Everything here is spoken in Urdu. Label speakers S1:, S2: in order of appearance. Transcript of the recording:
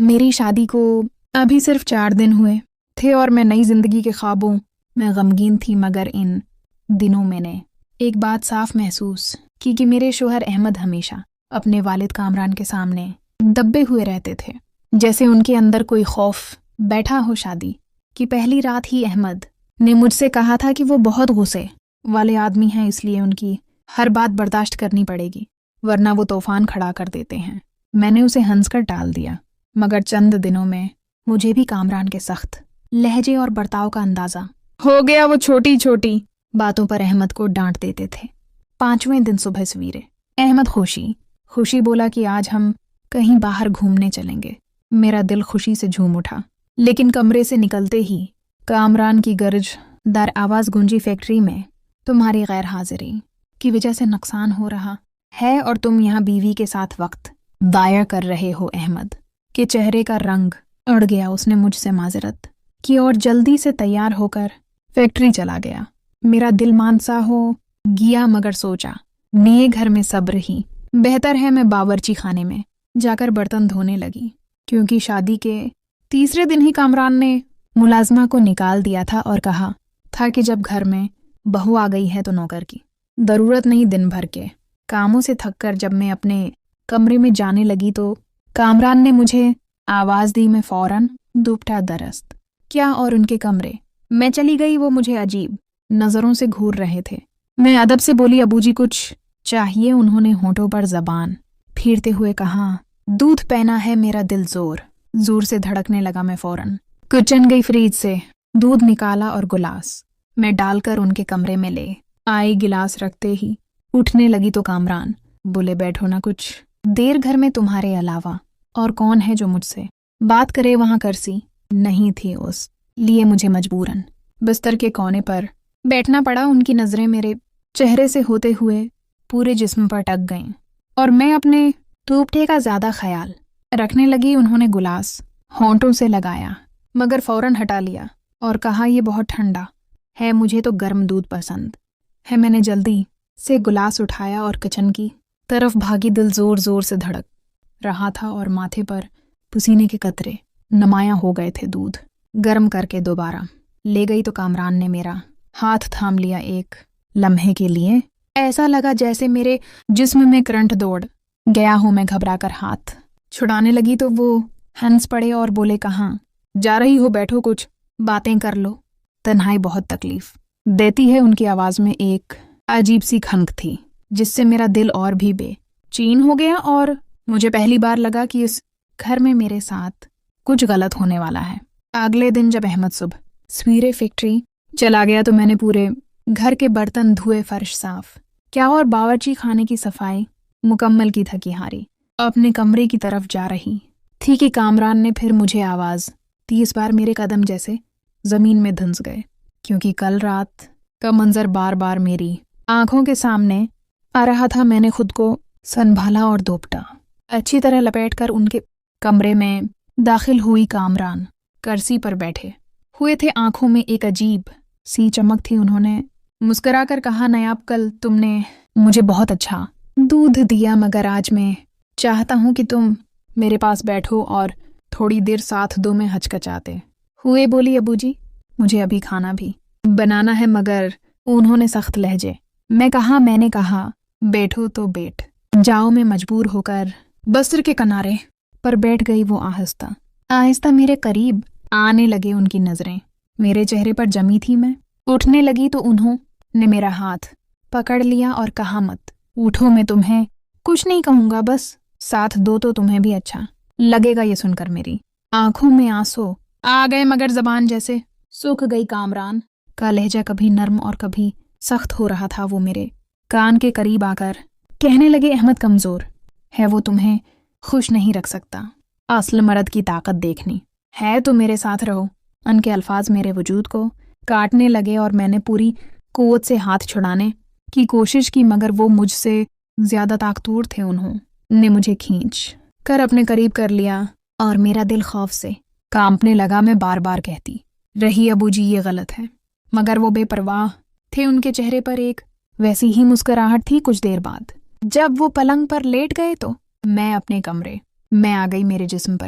S1: میری شادی کو ابھی صرف 4 دن ہوئے تھے اور میں نئی زندگی کے خوابوں میں غمگین تھی، مگر ان دنوں میں نے ایک بات صاف محسوس کی کہ میرے شوہر احمد ہمیشہ اپنے والد کامران کے سامنے دبے ہوئے رہتے تھے، جیسے ان کے اندر کوئی خوف بیٹھا ہو۔ شادی کی پہلی رات ہی احمد نے مجھ سے کہا تھا کہ وہ بہت غصے والے آدمی ہیں، اس لیے ان کی ہر بات برداشت کرنی پڑے گی ورنہ وہ طوفان کھڑا کر دیتے ہیں۔ میں نے اسے ہنس کر ٹال دیا، مگر چند دنوں میں مجھے بھی کامران کے سخت لہجے اور برتاؤ کا اندازہ ہو گیا۔ وہ چھوٹی چھوٹی باتوں پر احمد کو ڈانٹ دیتے تھے۔ 5ویں دن صبح سویرے احمد خوشی بولا کہ آج ہم کہیں باہر گھومنے چلیں گے۔ میرا دل خوشی سے جھوم اٹھا، لیکن کمرے سے نکلتے ہی کامران کی گرج دار آواز گونجی، فیکٹری میں تمہاری غیر حاضری کی وجہ سے نقصان ہو رہا ہے اور تم یہاں بیوی کے ساتھ وقت ضائع کر رہے ہو۔ احمد کے چہرے کا رنگ اڑ گیا، اس نے مجھ سے معذرت کی اور جلدی سے تیار ہو کر فیکٹری چلا گیا۔ میرا دل مانسا ہو گیا، مگر سوچا نئے گھر میں صبر ہی بہتر ہے۔ میں باورچی خانے میں جا کر برتن دھونے لگی، کیونکہ شادی کے تیسرے دن ہی کامران نے ملازمہ کو نکال دیا تھا اور کہا تھا کہ جب گھر میں بہو آ گئی ہے تو نوکر کی ضرورت نہیں۔ دن بھر کے کاموں سے تھک کر جب میں اپنے کمرے میں جانے لگی تو کامران نے مجھے آواز دی۔ میں فوراً دوپٹا درست کیا اور ان کے کمرے میں چلی گئی۔ وہ مجھے عجیب نظروں سے گھور رہے تھے۔ میں ادب سے بولی، ابو جی کچھ چاہیے؟ انہوں نے ہونٹوں پر زبان پھیرتے ہوئے کہا، دودھ پینا ہے۔ میرا دل زور سے دھڑکنے لگا۔ میں فوراً کچن گئی، فریج سے دودھ نکالا اور گلاس میں ڈال کر ان کے کمرے میں لے آئی۔ گلاس رکھتے ہی اٹھنے لگی تو کامران بولے، بیٹھو نا، کچھ دیر گھر میں تمہارے علاوہ اور کون ہے جو مجھ سے بات کرے؟ وہاں کرسی نہیں تھی، اس لیے مجھے مجبوراً بستر کے کونے پر بیٹھنا پڑا۔ ان کی نظریں میرے چہرے سے ہوتے ہوئے پورے جسم پر ٹک گئیں اور میں اپنے دوپٹے کا زیادہ خیال رکھنے لگی۔ انہوں نے گلاس ہونٹوں سے لگایا مگر فوراً ہٹا لیا اور کہا، یہ بہت ٹھنڈا ہے، مجھے تو گرم دودھ پسند ہے۔ میں نے جلدی سے گلاس اٹھایا اور کچن کی طرف بھاگی۔ دل زور سے دھڑک رہا تھا اور ماتھے پر پسینے کے قطرے نمایاں ہو گئے تھے۔ دودھ گرم کر کے دوبارہ لے گئی تو کامران نے میرا ہاتھ تھام لیا۔ ایک لمحے کے لیے ایسا لگا جیسے میرے جسم میں کرنٹ دوڑ گیا ہو۔ میں گھبرا کر ہاتھ چھڑانے لگی تو وہ ہنس پڑے اور بولے، کہاں جا رہی ہو؟ بیٹھو، کچھ باتیں کر لو۔ تنہائی بہت تکلیف دیتی ہے۔ ان کی آواز میں ایک عجیب سی کھنک تھی جس سے میرا دل اور بھی بے چین ہو گیا اور مجھے پہلی بار لگا کہ اس گھر میں میرے ساتھ کچھ غلط ہونے والا ہے۔ اگلے دن جب احمد صبح سویرے فیکٹری چلا گیا تو میں نے پورے گھر کے برتن دھوئے، فرش صاف کیا اور باورچی خانے کی صفائی مکمل کی۔ تھکی ہاری اپنے کمرے کی طرف جا رہی تھی کہ کامران نے پھر مجھے آواز دی۔ اس بار میرے قدم جیسے زمین میں دھنس گئے، کیونکہ کل رات کا منظر بار بار میری آنکھوں کے سامنے آ رہا تھا۔ میں نے خود کو سنبھالا اور دوپٹا اچھی طرح لپیٹ کر ان کے کمرے میں داخل ہوئی۔ کامران کرسی پر بیٹھے ہوئے تھے، آنکھوں میں ایک عجیب سی چمک تھی۔ انہوں نے مسکرا کر کہا، نیاب کل تم نے مجھے بہت اچھا دودھ دیا، مگر آج میں چاہتا ہوں کہ تم میرے پاس بیٹھو اور تھوڑی دیر ساتھ دو۔ میں ہچکچاتے ہوئے بولی، ابو جی مجھے ابھی کھانا بھی بنانا ہے۔ مگر انہوں نے سخت لہجے میں نے کہا بیٹھو تو بیٹھ جاؤ۔ میں مجبور ہو کر بستر کے کنارے پر بیٹھ گئی۔ وہ آہستہ میرے قریب آنے لگے، ان کی نظریں میرے چہرے پر جمی تھی۔ میں اٹھنے لگی تو انہوں نے میرا ہاتھ پکڑ لیا اور کہا، مت اٹھو، میں تمہیں کچھ نہیں کہوں گا، بس ساتھ دو تو تمہیں بھی اچھا لگے گا۔ یہ سن کر میری آنکھوں میں آنسو آ گئے مگر زبان جیسے سوکھ گئی۔ کامران کا لہجہ کبھی نرم اور کبھی سخت ہو رہا تھا۔ وہ میرے کان کے قریب آ کر کہنے لگے، احمد کمزور ہے، وہ تمہیں خوش نہیں رکھ سکتا۔ اصل مرد کی طاقت دیکھنی ہے تو میرے ساتھ رہو۔ ان کے الفاظ میرے وجود کو کاٹنے لگے اور میں نے پوری قوت سے ہاتھ چھڑانے کی کوشش کی، مگر وہ مجھ سے زیادہ طاقتور تھے۔ انہوں نے مجھے کھینچ کر اپنے قریب کر لیا اور میرا دل خوف سے کانپنے لگا۔ میں بار بار کہتی رہی، ابو جی یہ غلط ہے، مگر وہ بے پرواہ تھے۔ ان کے چہرے پر ایک ویسی ہی مسکراہٹ تھی۔ کچھ دیر بعد جب وہ پلنگ پر لیٹ گئے تو میں اپنے کمرے میں آ گئی۔ میرے جسم پر